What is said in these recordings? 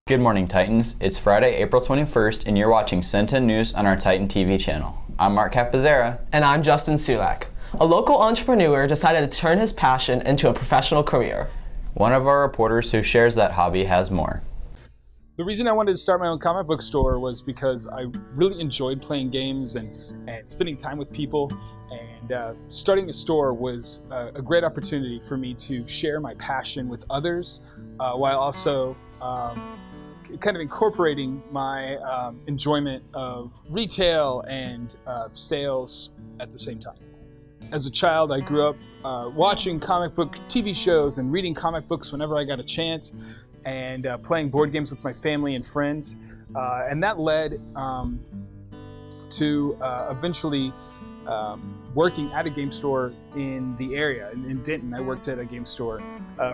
Good morning, Titans. It's Friday, April 21st, and you're watching Cen10 News on our Titan TV channel. I'm Mark Capizera. And I'm Justin Sulak. A local entrepreneur decided to turn his passion into a professional career. One of our reporters who shares that hobby has more. The reason I wanted to start my own comic book store was because I really enjoyed playing games and spending time with people. And starting a store was a great opportunity for me to share my passion with others while also kind of incorporating my enjoyment of retail and sales at the same time. As a child, I grew up watching comic book TV shows and reading comic books whenever I got a chance, and playing board games with my family and friends. And that led to eventually working at a game store in the area. In Denton, I worked at a game store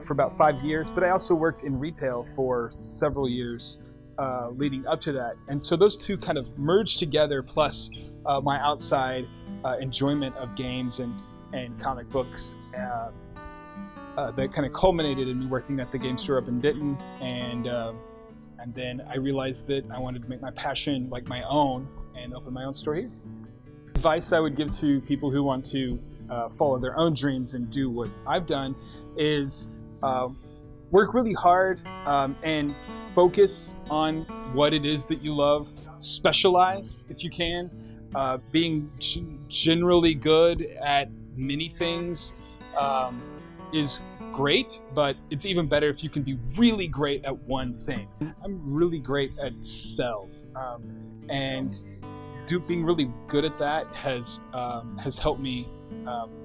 for about 5 years, but I also worked in retail for several years leading up to that. And so those two kind of merged together, plus my outside enjoyment of games and comic books that kind of culminated in me working at the game store up in Denton. And then I realized that I wanted to make my passion like my own and open my own store here. Advice I would give to people who want to follow their own dreams and do what I've done is work really hard and focus on what it is that you love. Specialize if you can. Being generally good at many things is great, but it's even better if you can be really great at one thing. I'm really great at sales, and being really good at that has helped me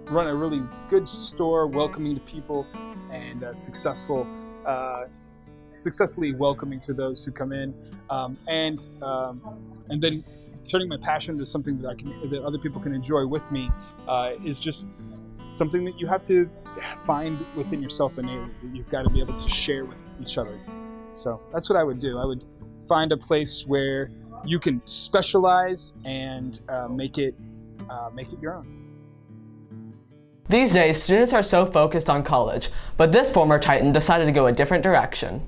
run a really good store, welcoming to people, and successfully welcoming to those who come in, and then turning my passion into something that other people can enjoy with me is just something that you have to find within yourself innately. You've got to be able to share with each other. So that's what I would do. I would find a place where you can specialize and make it your own. These days, students are so focused on college, but this former Titan decided to go a different direction.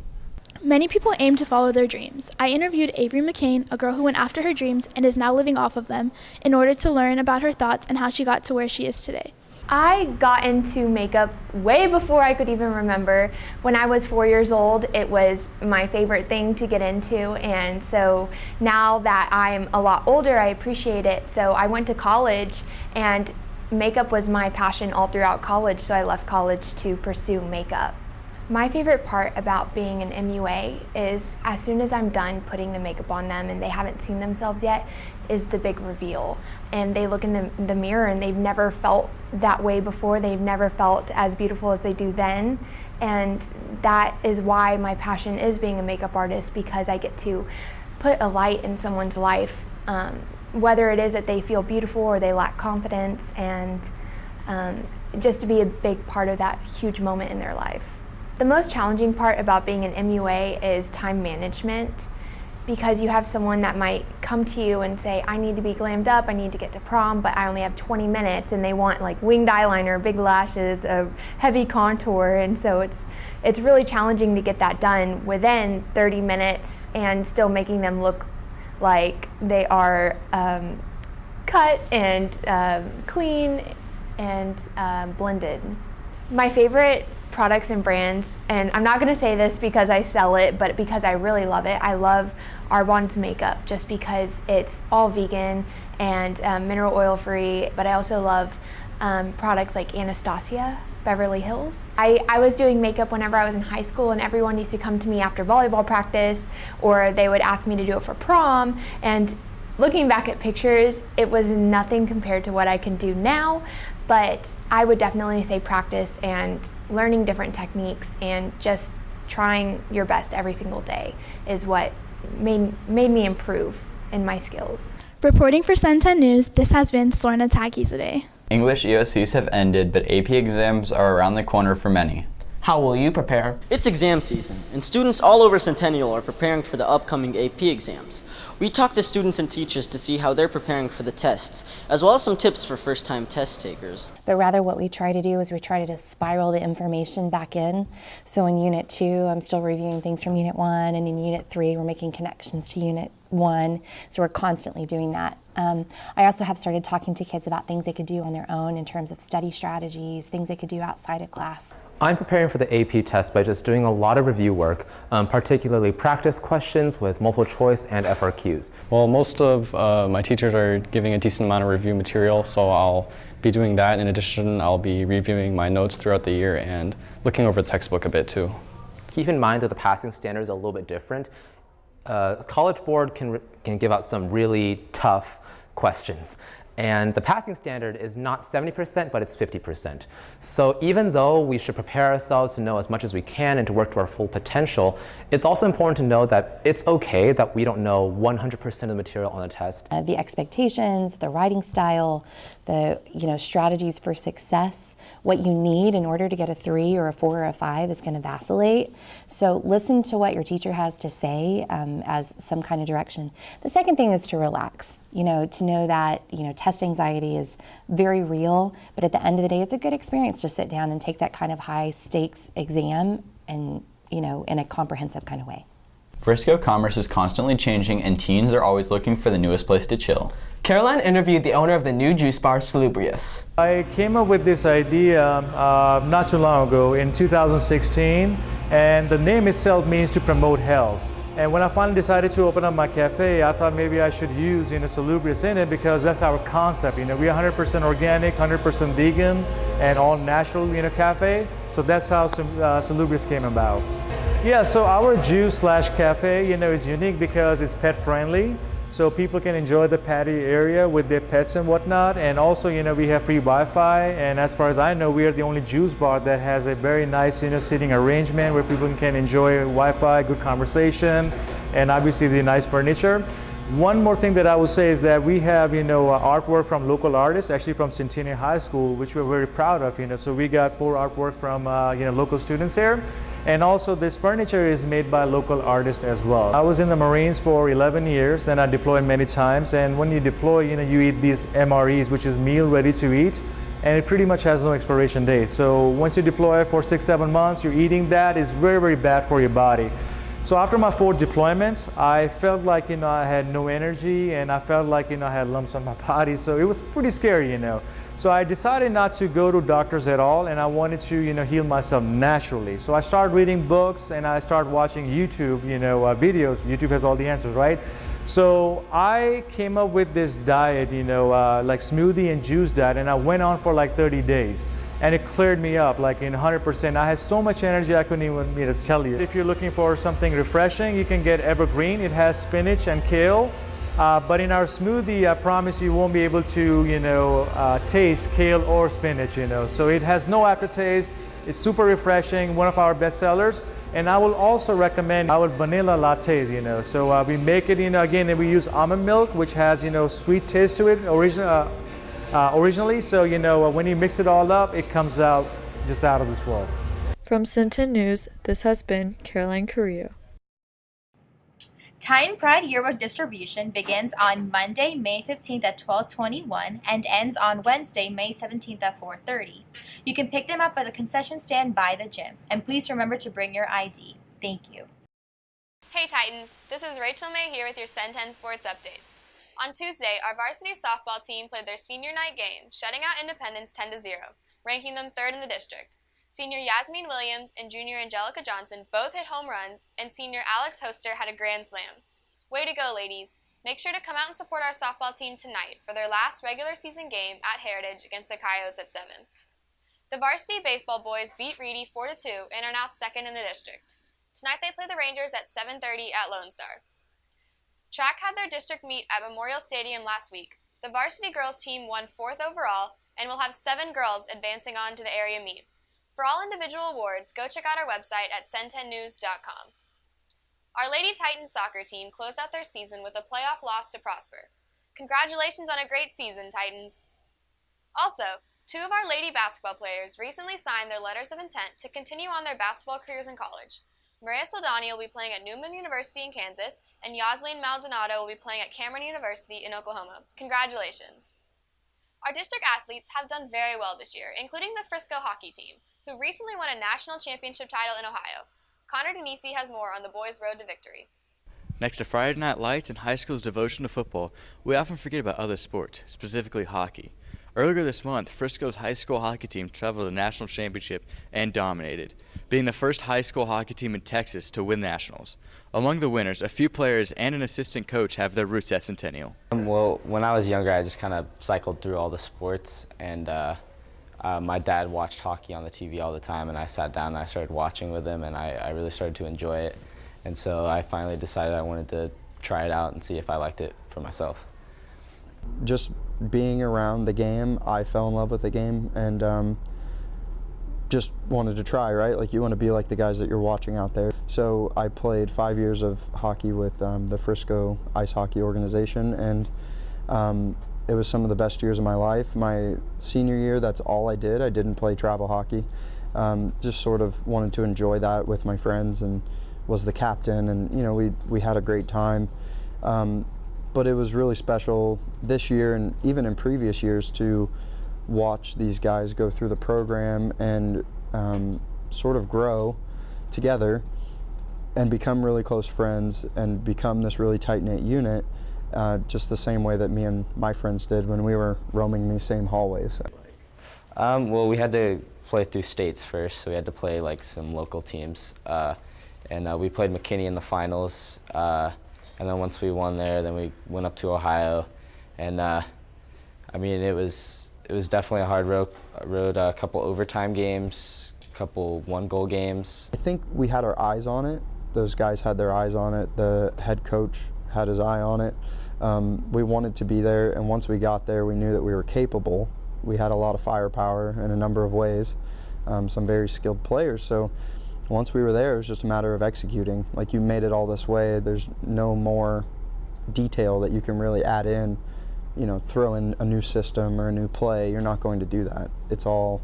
Many people aim to follow their dreams. I interviewed Avery McCain, a girl who went after her dreams and is now living off of them, in order to learn about her thoughts and how she got to where she is today. I got into makeup way before I could even remember. When I was 4 years old, it was my favorite thing to get into, and so now that I'm a lot older, I appreciate it. So I went to college, and makeup was my passion all throughout college, so I left college to pursue makeup. My favorite part about being an MUA is as soon as I'm done putting the makeup on them and they haven't seen themselves yet, is the big reveal. And they look in the mirror and they've never felt that way before. They've never felt as beautiful as they do then. And that is why my passion is being a makeup artist, because I get to put a light in someone's life, whether it is that they feel beautiful or they lack confidence, and just to be a big part of that huge moment in their life. The most challenging part about being an MUA is time management, because you have someone that might come to you and say, I need to be glammed up, I need to get to prom, but I only have 20 minutes, and they want like winged eyeliner, big lashes, a heavy contour, and so it's really challenging to get that done within 30 minutes and still making them look like they are cut and clean and blended. My favorite products and brands, and I'm not going to say this because I sell it, but because I really love it. I love Arbonne's makeup just because it's all vegan and mineral oil free, but I also love products like Anastasia, Beverly Hills. I was doing makeup whenever I was in high school, and everyone used to come to me after volleyball practice, or they would ask me to do it for prom, and looking back at pictures, it was nothing compared to what I can do now, but I would definitely say practice and learning different techniques and just trying your best every single day is what made me improve in my skills. Reporting for Cen10 News, this has been Sorna Takizadeh. English EOCs have ended, but AP exams are around the corner for many. How will you prepare? It's exam season, and students all over Centennial are preparing for the upcoming AP exams. We talked to students and teachers to see how they're preparing for the tests, as well as some tips for first-time test takers. But rather what we try to do is we try to just spiral the information back in. So in Unit 2, I'm still reviewing things from Unit 1, and in Unit 3, we're making connections to Unit 1. So we're constantly doing that. I also have started talking to kids about things they could do on their own in terms of study strategies, things they could do outside of class. I'm preparing for the AP test by just doing a lot of review work, particularly practice questions with multiple choice and FRQs. Well, most of my teachers are giving a decent amount of review material, so I'll be doing that. In addition, I'll be reviewing my notes throughout the year and looking over the textbook a bit too. Keep in mind that the passing standard is a little bit different. College Board can give out some really tough questions. And the passing standard is not 70%, but it's 50%. So even though we should prepare ourselves to know as much as we can and to work to our full potential, it's also important to know that it's okay that we don't know 100% of the material on the test. The expectations, the writing style, the strategies for success, what you need in order to get a 3 or a 4 or a 5 is going to vacillate. So listen to what your teacher has to say as some kind of direction. The second thing is to relax. To know that test anxiety is very real, but at the end of the day, it's a good experience to sit down and take that kind of high stakes exam and in a comprehensive kind of way. Frisco Commerce is constantly changing, and teens are always looking for the newest place to chill. Caroline interviewed the owner of the new juice bar, Salubrious. I came up with this idea not too long ago in 2016, and the name itself means to promote health. And when I finally decided to open up my cafe, I thought maybe I should use Salubrious in it because that's our concept. We're 100% organic, 100% vegan, and all natural cafe. So that's how Salubrious came about. Yeah, so our juice/cafe, is unique because it's pet friendly. So people can enjoy the patio area with their pets and whatnot. And also, we have free Wi-Fi. And as far as I know, we are the only juice bar that has a very nice, sitting arrangement where people can enjoy Wi-Fi, good conversation, and obviously the nice furniture. One more thing that I would say is that we have, artwork from local artists, actually from Cen10 High School, which we're very proud of. So we got 4 artwork from, local students here. And also this furniture is made by local artists as well. I was in the Marines for 11 years and I deployed many times. And when you deploy, you eat these MREs, which is meal ready to eat. And it pretty much has no expiration date. So once you deploy for 6-7 months, you're eating that. It's very, very bad for your body. So after my 4th deployment, I felt like, I had no energy and I felt like, I had lumps on my body. So it was pretty scary, So I decided not to go to doctors at all, and I wanted to, heal myself naturally. So I started reading books and I started watching YouTube, videos. YouTube has all the answers, right? So I came up with this diet, like smoothie and juice diet, and I went on for like 30 days. And it cleared me up like in 100%. I had so much energy I couldn't even tell you. If you're looking for something refreshing, you can get Evergreen. It has spinach and kale. But in our smoothie, I promise you won't be able to, taste kale or spinach, So it has no aftertaste. It's super refreshing, one of our best sellers. And I will also recommend our vanilla lattes, So we make it, again, we use almond milk, which has, sweet taste to it originally. So, when you mix it all up, it comes out just out of this world. From Cen10 News, this has been Caroline Carrillo. Titan Pride Yearbook distribution begins on Monday, May 15th at 12:21 and ends on Wednesday, May 17th at 4:30. You can pick them up at the concession stand by the gym, and please remember to bring your ID. Thank you. Hey Titans, this is Rachel May here with your Cen10 sports updates. On Tuesday, our varsity softball team played their senior night game, shutting out Independence 10-0, ranking them 3rd in the district. Senior Yasmin Williams and junior Angelica Johnson both hit home runs, and senior Alex Hoster had a grand slam. Way to go, ladies. Make sure to come out and support our softball team tonight for their last regular season game at Heritage against the Coyotes at 7. The varsity baseball boys beat Reedy 4-2 and are now 2nd in the district. Tonight they play the Rangers at 7:30 at Lone Star. Track had their district meet at Memorial Stadium last week. The varsity girls team won 4th overall and will have 7 girls advancing on to the area meet. For all individual awards, go check out our website at cen10news.com. Our Lady Titans soccer team closed out their season with a playoff loss to Prosper. Congratulations on a great season, Titans! Also, Two of our lady basketball players recently signed their letters of intent to continue on their basketball careers in college. Maria Saldani will be playing at Newman University in Kansas, and Yasleen Maldonado will be playing at Cameron University in Oklahoma. Congratulations. Our district athletes have done very well this year, including the Frisco hockey team, who recently won a national championship title in Ohio. Connor Denisi has more on the boys' road to victory. Next to Friday Night Lights and high school's devotion to football, we often forget about other sports, specifically hockey. Earlier this month, Frisco's high school hockey team traveled to the national championship and dominated, being the first high school hockey team in Texas to win nationals. Among the winners, a few players and an assistant coach have their roots at Centennial. Well, when I was younger, I just kind of cycled through all the sports, and my dad watched hockey on the TV all the time, and I sat down and I started watching with him, and I really started to enjoy it. And so I finally decided I wanted to try it out and see if I liked it for myself. Just being around the game, I fell in love with the game and just wanted to try, right? Like, you want to be like the guys that you're watching out there. So I played 5 years of hockey with the Frisco Ice Hockey Organization, and it was some of the best years of my life. My senior year, that's all I did. I didn't play travel hockey. Just sort of wanted to enjoy that with my friends, and was the captain, and you know, we had a great time. But it was really special this year, and even in previous years, to watch these guys go through the program and sort of grow together and become really close friends and become this really tight-knit unit, just the same way that me and my friends did when we were roaming these same hallways. Well, we had to play through states first, so we had to play like some local teams. And we played McKinney in the finals. And then once we won there, then we went up to Ohio. And I mean, it was definitely a hard road, a couple overtime games, a couple one-goal games. I think we had our eyes on it. Those guys had their eyes on it. The head coach had his eye on it. We wanted to be there, and once we got there, we knew that we were capable. We had a lot of firepower in a number of ways, some very skilled players. So once we were there, it was just a matter of executing. Like, you made it all this way. There's no more detail that you can really add in. You know, throw in a new system or a new play. You're not going to do that. It's all,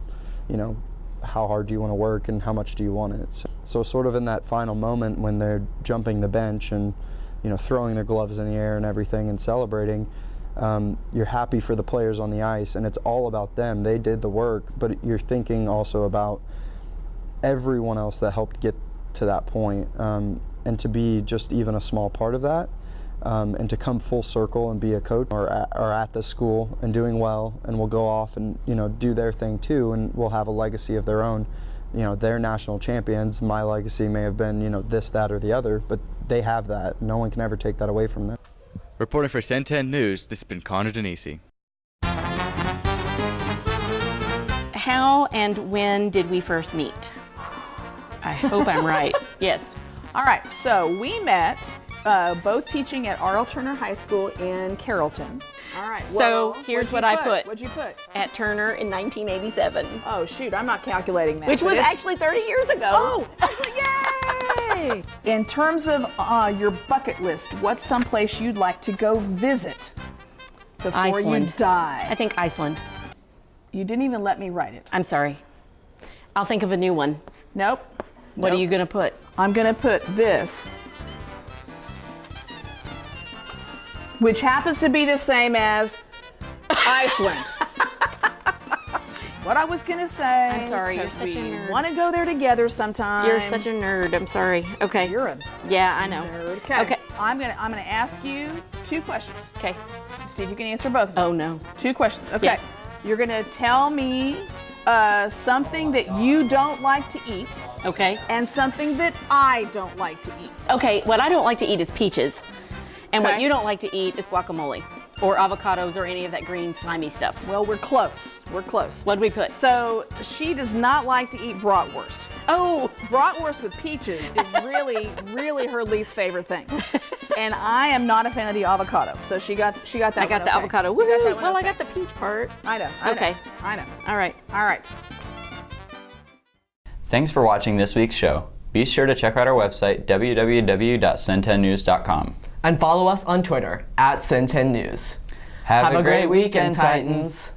you know, how hard do you want to work and how much do you want it. So sort of in that final moment when they're jumping the bench and, you know, throwing their gloves in the air and everything and celebrating, you're happy for the players on the ice, and it's all about them. They did the work, but you're thinking also about everyone else that helped get to that point, and to be just even a small part of that, and to come full circle and be a coach or at the school and doing well, and will go off and, you know, do their thing too, and will have a legacy of their own. You know, they're national champions. My legacy may have been, you know, this, that, or the other, but they have that. No one can ever take that away from them. Reporting for Cen10 News, this has been Connor Denisi. How and when did we first meet? I hope I'm right. Yes. All right, so we met both teaching at R.L. Turner High School in Carrollton. All right, well, so here's what I put. What'd you put? At Turner in 1987. Oh, shoot, I'm not calculating that. Which was actually 30 years ago. Oh, excellent, yay! In terms of your bucket list, what's someplace you'd like to go visit before Iceland. you die? I think Iceland. You didn't even let me write it. I'm sorry. I'll think of a new one. Nope. What are you going to put? I'm going to put this, which happens to be the same as Iceland. What I was going to say. I'm sorry, you're such a nerd. Want to go there together sometime. You're such a nerd. I'm sorry. Okay. You're a Yeah, I know. nerd. Okay. I'm gonna ask you 2 questions. Okay. See if you can answer both of them. Oh no. 2 questions. Okay. Yes. You're gonna tell me something that you don't like to eat. Okay. And something that I don't like to eat. Okay, what I don't like to eat is peaches. And Okay. what you don't like to eat is guacamole. Or avocados or any of that green slimy stuff. Well, we're close. We're close. What'd we put? So she does not like to eat bratwurst. Oh! Bratwurst with peaches is really, really her least favorite thing. And I am not a fan of the avocado. So she got that I got one the okay. avocado. You got Woohoo! that one Well, okay. I got the peach part. I know. Okay. I know. All right. All right. Thanks for watching this week's show. Be sure to check out our website, www.cen10news.com. And follow us on Twitter @Cen10News. Have a great weekend, Titans.